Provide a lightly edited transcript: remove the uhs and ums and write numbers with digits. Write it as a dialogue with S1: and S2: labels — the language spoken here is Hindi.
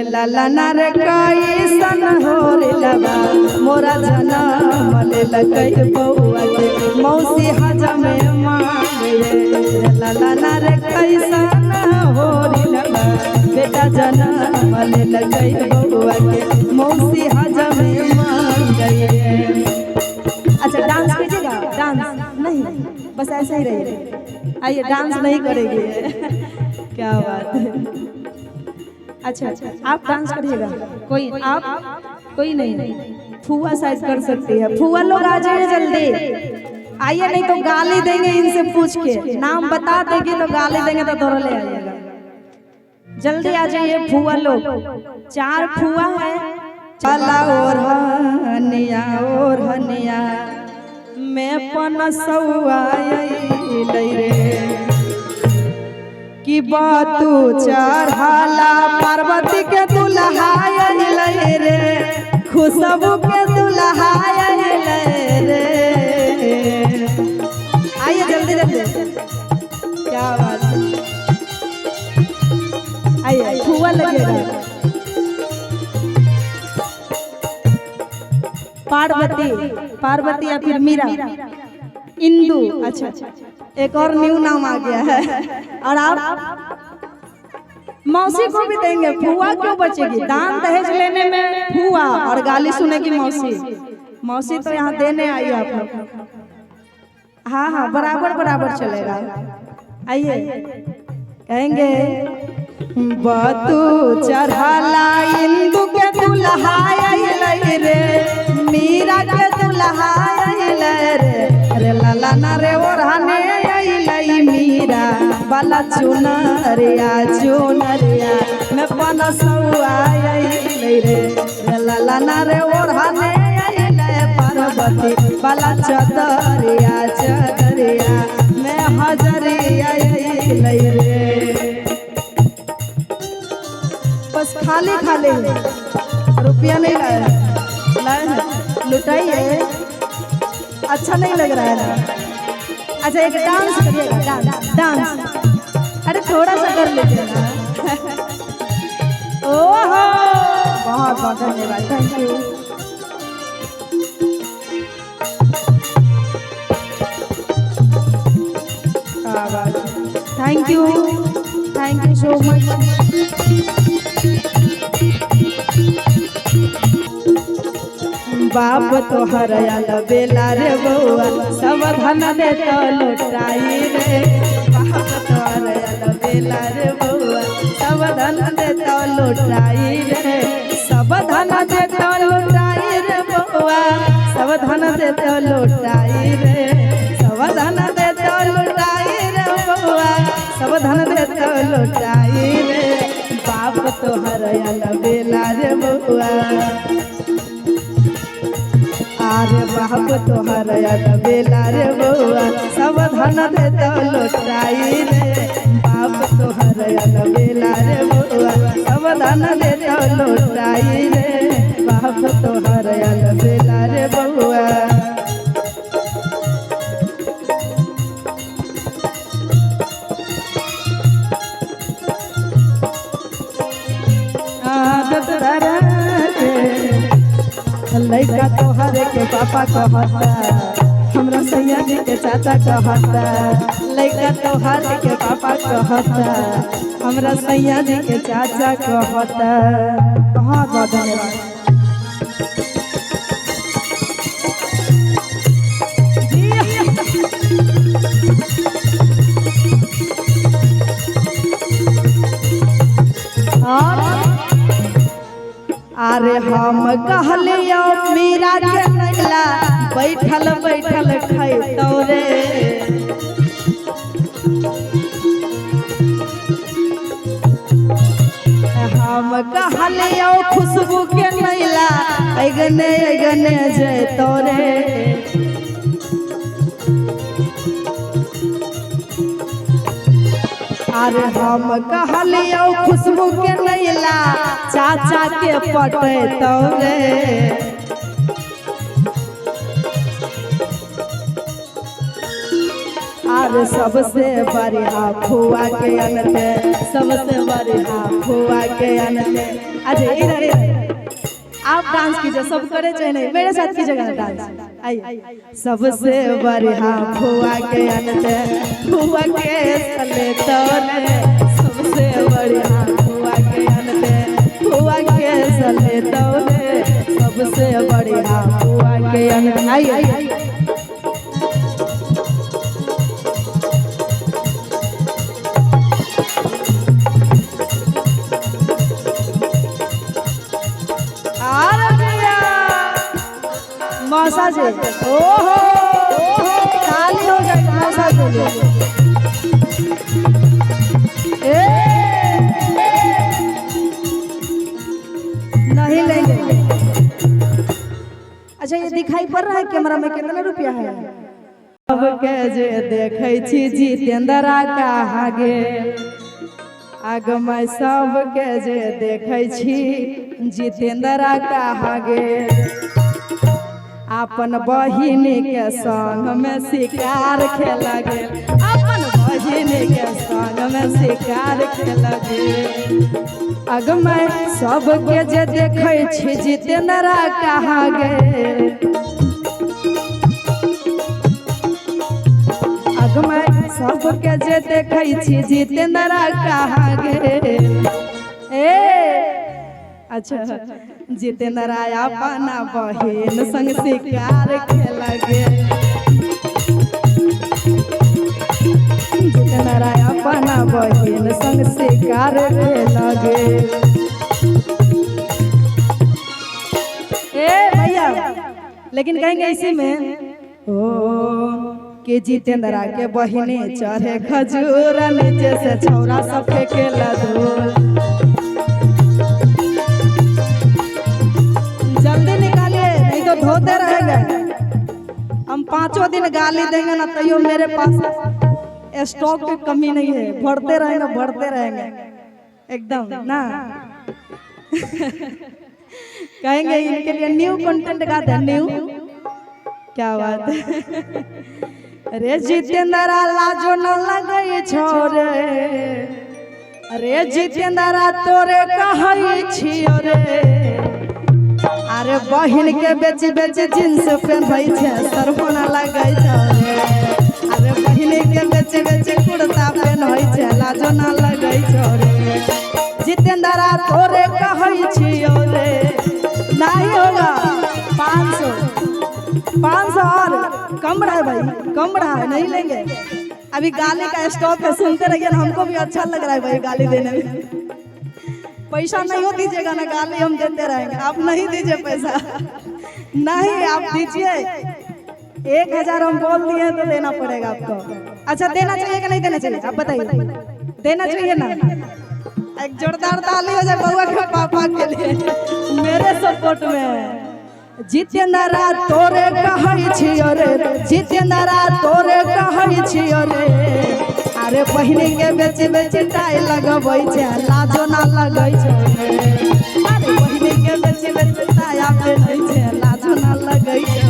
S1: रे लाला ना रे कैसन हो रे लबा मोरा जनम ले लगई बउआ के मौसी हजम मांगे रे लाला ना रे कैसन हो रे लबा बेटा जनम ले लगई बउआ के मौसी हजम मांगे। अच्छा डांस कीजिएगा, डांस नहीं बस ऐसे ही रहिए, आइए डांस नहीं करेंगे क्या बात है। अच्छा आप डांस करिएगा, कोई आप कोई नहीं, फुआ शायद कर सकती है। फुआ लोग आ जाइए जल्दी, आइए नहीं तो गाली देंगे इनसे पूछ के, नाम बता देंगे तो गाली देंगे तो दौड़ ले आइएगा। जल्दी आ जाइए फुआ लोग, 4 फुआ है। चला ओढ़निया ओढ़निया मैं पनसुआ रे कि बातू चढ़ाला पार्वती के दुल्हा रे खुशबू के दुल्हा रे। आइए जल्दी जल्दी, क्या बात है, आइए फुआ लगेगा। पार्वती या फिर मीरा, इंदु, अच्छा एक और न्यू नाम आ गया है। और आप मौसी को भी देंगे, फुआ क्यों बचेगी, दान दहेज लेने में फुआ और गाली सुनेगी मौसी। मौसी तो यहाँ देने आई है आप लोग। हाँ बराबर बराबर चलेगा। आइए कहेंगे बातू चढ़ाला इंदु के दुल्हा रे मीरा के दुल्हा रे लाला ना रे ओढ़ने मीरा बाला चुनरिया चुनरिया मैं पनसुआ रे लाला ना रे ओढ़ने पार्वती बाला चदरिया चदरिया मैं हजरिया रे। बस खाली खाली रुपया नहीं लाया, लुटाइए, अच्छा नहीं लग रहा है ना। अच्छा एक डांस करिएगा, डांस डांस, अरे थोड़ा सा कर लेते ना। ओहो बहुत बहुत धन्यवाद, thank you. Thank you so much. बाप तो हरयल बेला रे बउआ सब धन दे तो लुटाई रे। बाप तो हरयल बेला रे बउआ सब धन दे तो लुटाई रे। सब धन दे तो लुटाई रे बउआ सब धन दे तो लुटाई रे। सब धन दे तो लुटाई रे बउआ सब धन दे तो लुटाई रे। बाप तो हरयल बेला रे बउआ आरे बाप तोहर बेला रे बउआ सब धन दे तो लुटाई रे। बाप तोहर बेला रे बउआ सब धन दे तो लुटाई रे। बाप तोहर बेला रे बउआ। लइका तोहर के पापा कहता हमरा सैया जी के चाचा कहता। लइका तोहर के पापा कहता हमरा सैया जी के चाचा कहता। बहुत बहुत धन्यवाद। अरे हम कहलियो मीरा के नैला बैठल बैठल खैतौ रे। हम कहलियो खुशबू के नैला अगने अगने जैतौ रे। अरे हम कहलियो खुशबू के नैला चाचा के पटैतौ रे। अरे सबसे बढ़िया फुआ के अनते, सबसे बढ़िया फुआ के अनते। अच्छा इधर आप डांस कीजिए, सब करे चाहे नहीं, मेरे साथ कीजिएगा डांस। आइए। सबसे बढ़िया फुआ के अनते, फुआ के सले तोले, सबसे बढ़िया फुआ के अनते, फुआ के सले तोले, सबसे बढ़िया फुआ के अनते। आइए। मौसा जी ओहो ताली हो जाए मौसा जी नहीं लेंगे। अच्छा ये दिखाई पड़ रहा है कैमरा में कितना रुपया है? अब के जे देखै छी जितेंद्रा कहाँ गेल, आग मैं सब के जे देखै छी जितेंद्रा कहाँ गेल, अपन बहिन के संग में शिकार खेल गेल, अपन बहिन के संग में शिकार खेल गेल। अग मैं सब के जे देखै छी जितेंद्रा कहाँ गेल, अग मैं सब के जे देखै छी जितेंद्रा कहाँ गेल। अच्छा जितेंद्रा अपना बहिन संग शिकार खेल गेल, जितेंद्रा अपना बहिन संग शिकार खेल गेल। भैया लेकिन कहेंगे इसी में ओ कि जितेंद्रा के बहिनी चढ़े खजूर, नीचे से छौरा सब फेंकेला धूल। धोते रहेंगे हम, 5 दिन गाली देंगे ना तैयो मेरे पास स्टॉक की कमी नहीं है, बढ़ते रहेंगे बढ़ते रहेंगे एकदम ना। कहेंगे इनके लिए न्यू कंटेंट गाते हैं, न्यू क्या बात है। अरे जितेंद्रा लाजो न लगे छोरे, अरे जितेंद्रा तोरे कहै छियो रे, अरे बहिन के बेची बेची जींस पहनै छै सरहोना लगै छै, अरे बहिन के बेची बेची कुर्ता पहनै छै लाजो ना लगै छै रे। जितेंद्रा तोरे कहै छियो रे, नहीं होगा 500 और कम रहा है भाई, कम रहा है, नहीं लेंगे। अभी गाली का स्टॉक है, सुनते रहिए ना, हमको भी अच्छा लग रहा है भाई गाली देने में। पैसा नहीं हो दीजिएगा ना, गाली हम देते रहेंगे, आप नहीं दीजिए पैसा, नहीं आप दीजिए। 1000 हम बोल दिए तो देना पड़ेगा आपको। अच्छा देना चाहिए कि नहीं देना चाहिए आप बताइए, देना चाहिए ना? एक जोरदार ताली हो जाए बउआ के पापा के लिए मेरे सपोर्ट में। जितेंद्रा तोरे कहै छियो रे, जितेंद्रा तोरे कहै छियो रे, अरे बहिनी के बेची बेची टाई लगबै छै लाजो ना लगै छै, अरे बहिनी के बेची बेची टाई आपे नै छै लाजो ना लगै छै।